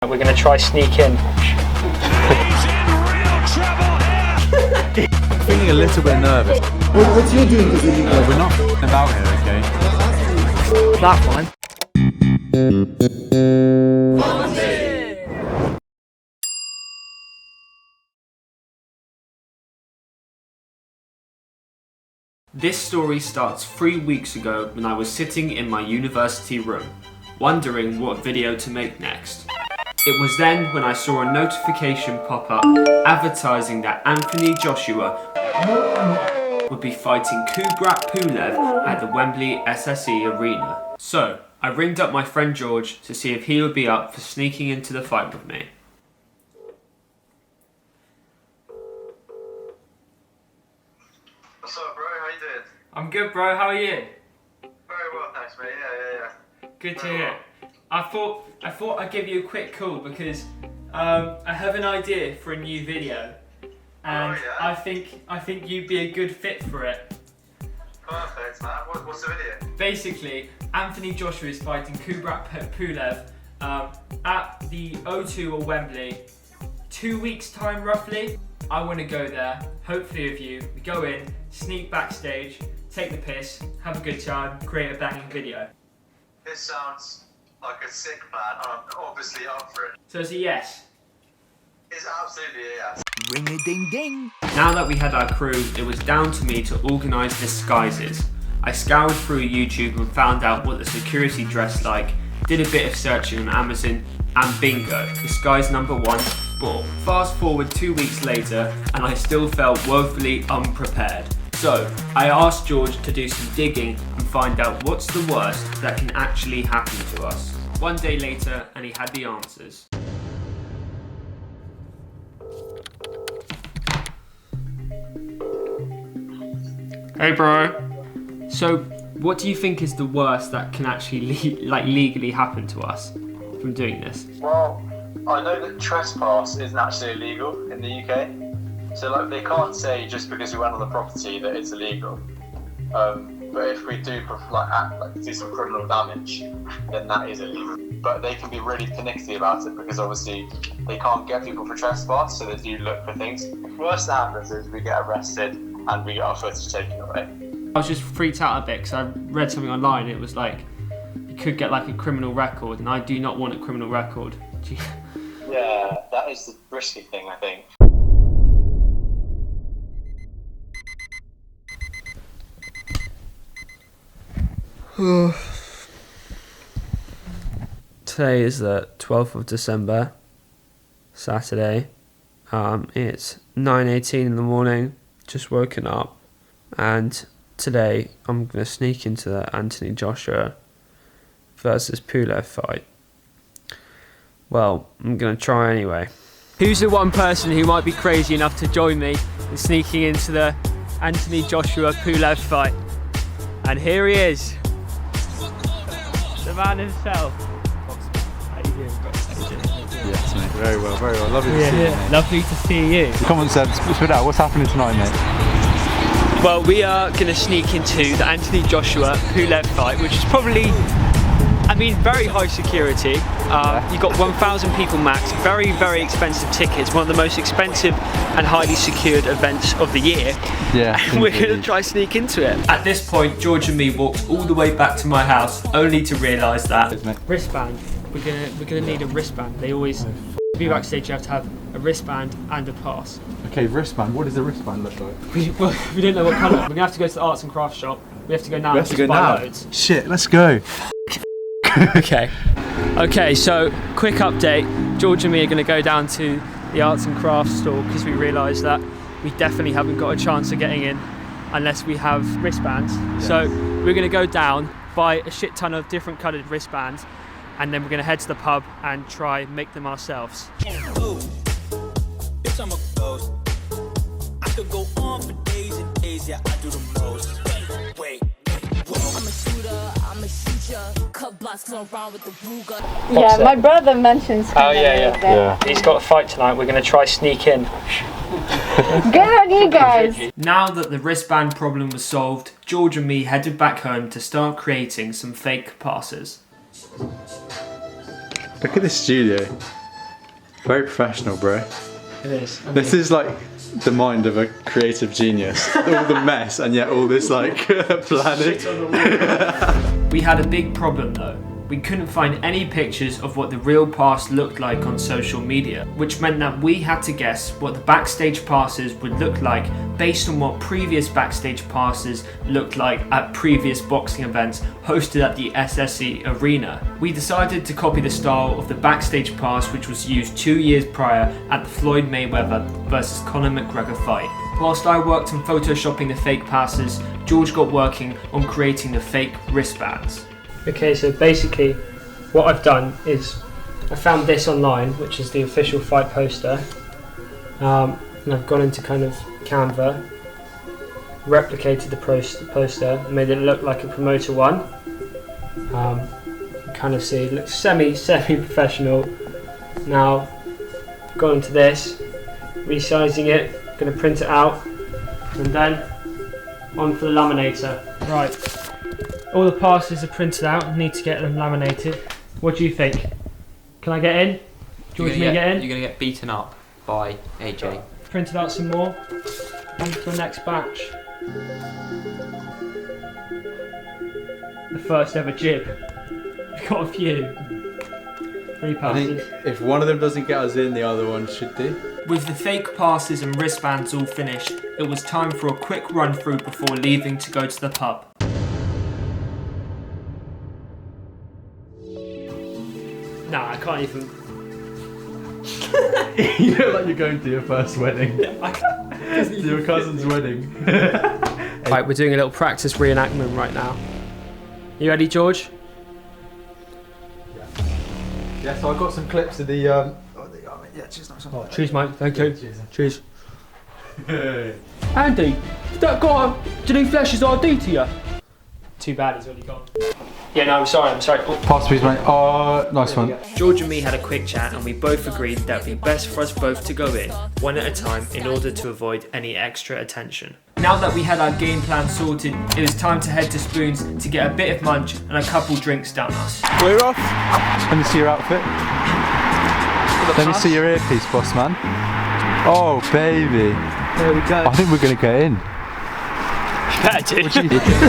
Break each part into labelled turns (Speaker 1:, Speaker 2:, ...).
Speaker 1: We're going to try sneak in.
Speaker 2: He's in real trouble here!
Speaker 3: I'm feeling a little bit nervous.
Speaker 4: What you doing?
Speaker 3: We're not f***ing about here, okay?
Speaker 1: That one.
Speaker 5: This story starts 3 weeks ago when I was sitting in my university room, wondering what video to make next. It was then when I saw a notification pop up advertising that Anthony Joshua would be fighting Kubrat Pulev at the Wembley SSE Arena. So, I ringed up my friend George to see if he would be up for sneaking into the fight with me.
Speaker 6: What's up, bro? How you doing?
Speaker 5: I'm good, bro, how are you?
Speaker 6: Very well, thanks, mate. Yeah.
Speaker 5: Good to hear. I thought I'd give you a quick call because I have an idea for a new video, and I think you'd be a good fit for it.
Speaker 6: Perfect, man. What's the video?
Speaker 5: Basically, Anthony Joshua is fighting Kubrat Pulev at the O2 or Wembley, 2 weeks time roughly. I want to go there, hopefully with you. We go in, sneak backstage, take the piss, have a good time, create a banging video.
Speaker 6: This sounds like a sick plan. I'm obviously up for it.
Speaker 5: So it's a yes.
Speaker 6: It's absolutely a yes.
Speaker 3: Ring a ding ding.
Speaker 5: Now that we had our crew, it was down to me to organise disguises. I scoured through YouTube and found out what the security dressed like, did a bit of searching on Amazon, and bingo, disguise number 1, bought. Fast forward 2 weeks later, and I still felt woefully unprepared. So, I asked George to do some digging and find out what's the worst that can actually happen to us. One day later, and he had the answers. Hey bro. So, what do you think is the worst that can actually legally happen to us from doing this?
Speaker 6: Well, I know that trespass isn't actually illegal in the UK. So, like, they can't say just because we went on the property that it's illegal. But if we do do some criminal damage, then that is illegal. But they can be really pernickety about it because obviously they can't get people for trespass, so they do look for things. The worst that happens is we get arrested and we get our footage taken away.
Speaker 5: I was just freaked out a bit because I read something online. It was like you could get like a criminal record, and I do not want a criminal record.
Speaker 6: Yeah, that is the risky thing, I think.
Speaker 5: Today is the 12th of December, Saturday. It's 9:18 in the morning, just woken up, and today I'm going to sneak into the Anthony Joshua versus Pulev fight. Well, I'm going to try anyway. Who's the one person who might be crazy enough to join me in sneaking into the Anthony Joshua Pulev fight? And here he is, the man himself. How you doing, bro?
Speaker 3: Yes, mate. Very well. Lovely to see you, mate.
Speaker 5: Lovely to see you.
Speaker 3: Common sense. Spit out. What's happening tonight, mate?
Speaker 5: Well, we are going to sneak into the Anthony Joshua Pulev fight, which is probably, very high security. You've got 1,000 people max, very, very expensive tickets, one of the most expensive and highly secured events of the year.
Speaker 3: Yeah.
Speaker 5: And we're going to try sneak into it. At this point, George and me walked all the way back to my house, only to realise that wristband. We're gonna need a wristband. They always, to be backstage, you have to have a wristband and a pass.
Speaker 3: Okay, wristband. What does a wristband look like?
Speaker 5: We don't know what colour. We're gonna have to go to the arts and crafts shop. We have to go now.
Speaker 3: We have to go now.
Speaker 5: Loads.
Speaker 3: Shit, let's go.
Speaker 5: Okay, so quick update. George and me are going to go down to the arts and crafts store because we realised that we definitely haven't got a chance of getting in unless we have wristbands. Yes. So we're going to go down, buy a shit ton of different coloured wristbands, and then we're going to head to the pub and try make them ourselves.
Speaker 7: Bitch, I'm a ghost. I could go on for days and days, yeah, I do the most. Wait. I'm a shooter, I'm a shooter. Cut blocks on around with the Ruger.
Speaker 8: Yeah, my brother mentions.
Speaker 1: Oh yeah. He's got a fight tonight. We're going to try sneak in.
Speaker 8: Good on you guys.
Speaker 5: Now that the wristband problem was solved, George and me headed back home to start creating some fake passes.
Speaker 3: Look at this studio. Very professional, bro.
Speaker 1: It is.
Speaker 3: This is like the mind of a creative genius. All the mess and yet all this like planning.
Speaker 5: We had a big problem though. We couldn't find any pictures of what the real pass looked like on social media, which meant that we had to guess what the backstage passes would look like based on what previous backstage passes looked like at previous boxing events hosted at the SSE Arena. We decided to copy the style of the backstage pass which was used 2 years prior at the Floyd Mayweather vs Conor McGregor fight. Whilst I worked on photoshopping the fake passes, George got working on creating the fake wristbands.
Speaker 1: Okay, so basically what I've done is I found this online, which is the official fight poster, and I've gone into kind of Canva, replicated the poster, made it look like a promoter one. You can kind of see it looks semi-professional. Now, gone into this, resizing it, going to print it out, and then on for the laminator. Right. All the passes are printed out, need to get them laminated. What do you think? Can I get in? George, me get in?
Speaker 4: You're going to get beaten up by AJ.
Speaker 1: Printed out some more. On to the next batch. The first ever jib. We've got a few. 3
Speaker 3: I
Speaker 1: passes.
Speaker 3: think if one of them doesn't get us in, the other one should do.
Speaker 5: With the fake passes and wristbands all finished, it was time for a quick run through before leaving to go to the pub.
Speaker 1: Nah, I can't even.
Speaker 3: You look like you're going to your first wedding. To your cousin's wedding.
Speaker 1: Right, we're doing a little practice reenactment right now. You ready, George?
Speaker 3: Yeah, so I got some clips of the. Yeah, cheers, nice one.
Speaker 1: Cheers, mate. Thank you.
Speaker 3: Cheers.
Speaker 1: Cheers. Andy, did that guy Janine Flesh's ID to you? Too bad he's already gone. Yeah, no, I'm sorry. Oh.
Speaker 3: Pass please, mate. Oh, nice one.
Speaker 5: George and me had a quick chat and we both agreed that it would be best for us both to go in, one at a time, in order to avoid any extra attention. Now that we had our game plan sorted, it was time to head to Spoons to get a bit of munch and a couple drinks down us.
Speaker 3: We're off. Let me see your outfit. Let me see your earpiece, boss man. Oh, baby.
Speaker 1: There we go.
Speaker 3: I think we're going to get in.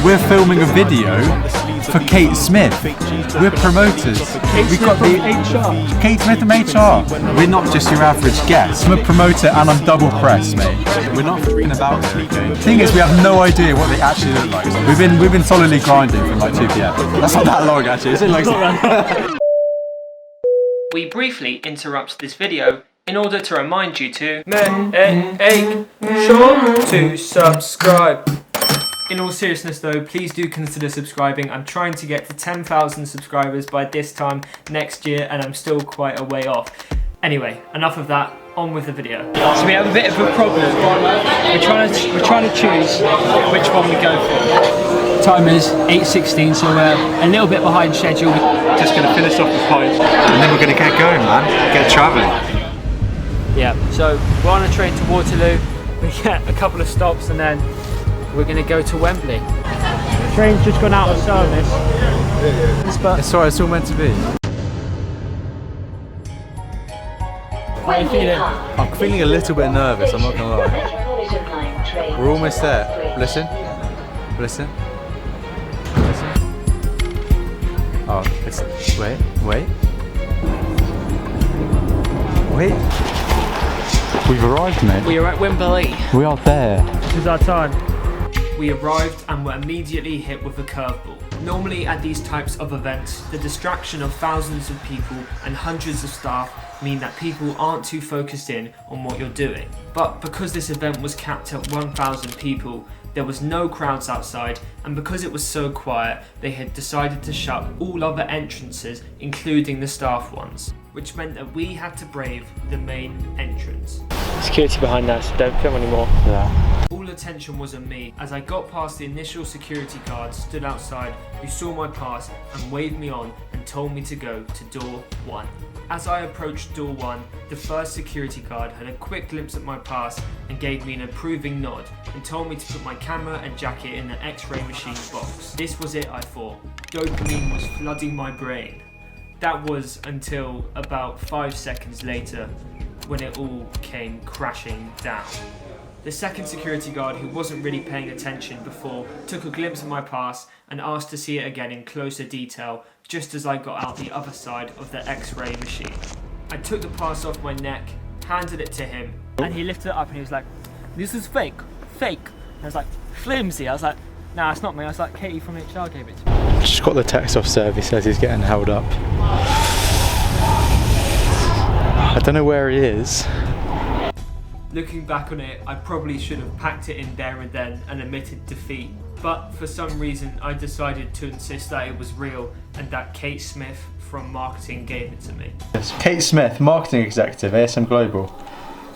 Speaker 9: We're filming a video for Kate Smith. We're promoters. We've got the Kate Smith from HR. We're not just your average guest. I'm a promoter and I'm double press, mate. We're not f***ing about here, okay? The thing is, we have no idea what they actually look like. We've been solidly grinding from like 2 PM. That's not that long actually. Is it like?
Speaker 5: We briefly interrupt this video in order to remind you to make sure to subscribe. In all seriousness though, please do consider subscribing. I'm trying to get to 10,000 subscribers by this time next year and I'm still quite a way off. Anyway, enough of that, on with the video.
Speaker 1: So we have a bit of a problem. We're trying to choose which one we go for. Time is 8:16, so we're a little bit behind schedule.
Speaker 3: Just going to finish off the fight. And then we're going to get going, man. Get travelling.
Speaker 1: Yeah, so we're on a train to Waterloo. We get a couple of stops and then we're going to go to Wembley. The train's just gone out of service.
Speaker 3: It's alright, it's all meant to be.
Speaker 1: How are you feeling?
Speaker 3: I'm feeling a little bit nervous, I'm not going to lie. We're almost there. Listen. Listen. Listen. Oh, it's... Wait. We've arrived, mate.
Speaker 1: We are at Wembley.
Speaker 3: We are there.
Speaker 1: This is our time.
Speaker 5: We arrived and were immediately hit with a curveball. Normally at these types of events, the distraction of thousands of people and hundreds of staff mean that people aren't too focused in on what you're doing. But because this event was capped at 1,000 people, there was no crowds outside, and because it was so quiet, they had decided to shut all other entrances, including the staff ones, which meant that we had to brave the main entrance.
Speaker 1: Security behind us, don't film anymore.
Speaker 3: Yeah.
Speaker 5: All attention was on me as I got past the initial security guard stood outside who saw my pass and waved me on and told me to go to door 1. As I approached door 1, the first security guard had a quick glimpse at my pass and gave me an approving nod and told me to put my camera and jacket in the X-ray machine box. This was it, I thought. Dopamine was flooding my brain.
Speaker 1: That was until about 5 seconds later when it all came crashing down. The second security guard, who wasn't really paying attention before, took a glimpse of my pass and asked to see it again in closer detail just as I got out the other side of the X-ray machine. I took the pass off my neck, handed it to him, and he lifted it up and he was like, "This is fake, fake." And I was like, "Flimsy." I was like, "Nah, it's not me." I was like, "Katie from HR gave it to me."
Speaker 9: Just got the text off Sev, he says he's getting held up. I don't know where he is.
Speaker 1: Looking back on it, I probably should have packed it in there and then and admitted defeat. But for some reason, I decided to insist that it was real and that Kate Smith from marketing gave it to me.
Speaker 9: Yes. Kate Smith, marketing executive, ASM Global.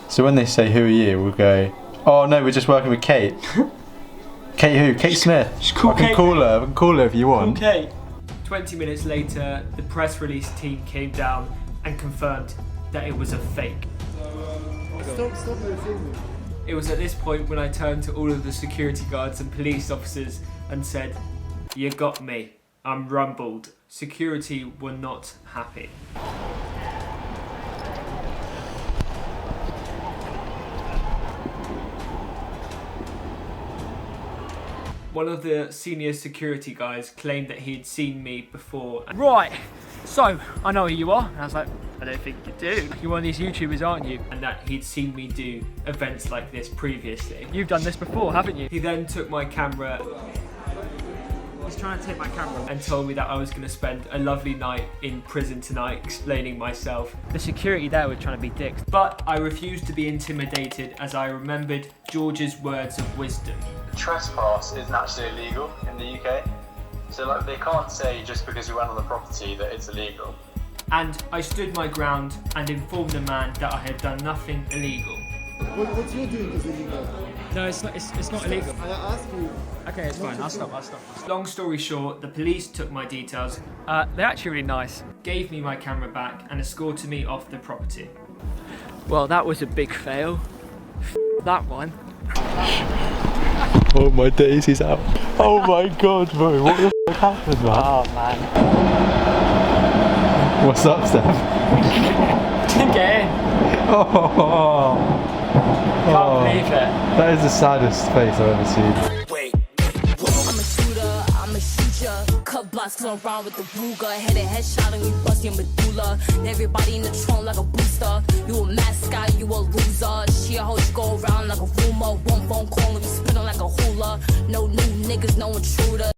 Speaker 9: So when they say, "Who are you?" we'll go, "Oh no, we're just working with Kate." Kate who? Kate Smith.
Speaker 1: She's cool.
Speaker 9: I can call her if you want.
Speaker 1: Okay. 20 minutes later, the press release team came down and confirmed that it was a fake.
Speaker 10: Stop filming.
Speaker 1: It was at this point when I turned to all of the security guards and police officers and said, "You got me. I'm rumbled." Security were not happy. One of the senior security guys claimed that he'd seen me before. Right, so I know who you are. And I was like, "I don't think you do. You're one of these YouTubers, aren't you?" And that he'd seen me do events like this previously. You've done this before, haven't you? He then took my camera. He's trying to take my camera. And told me that I was going to spend a lovely night in prison tonight explaining myself. The security there were trying to be dicks. But I refused to be intimidated as I remembered George's words of wisdom.
Speaker 6: Trespass isn't actually illegal in the UK. So like they can't say just because you went on the property that it's illegal.
Speaker 1: And I stood my ground and informed the man that I had done nothing illegal.
Speaker 10: What you're doing is illegal.
Speaker 1: No, it's not illegal.
Speaker 10: I asked you.
Speaker 1: Okay, it's fine. I'll stop. Long story short, the police took my details. They're actually really nice. Gave me my camera back and escorted me off the property. Well, that was a big fail. That one.
Speaker 9: Oh my days, he's out. Oh my god, bro, what the f happened, man?
Speaker 1: Oh man.
Speaker 9: What's up, Steph?
Speaker 1: Didn't get in.
Speaker 9: Oh,
Speaker 1: Can't believe it.
Speaker 9: that is the saddest face I've ever seen.
Speaker 7: Wait, I'm a shooter, I'm a shooter. Cut blocks, cause I'm around with the Ruger. Hit a headshot and we bust your medulla. Everybody in the trunk like a booster. You a mascot, you a loser. She a hoe, she go around like a rumor. One phone call and we spinning like a hula. No new niggas, no intruder.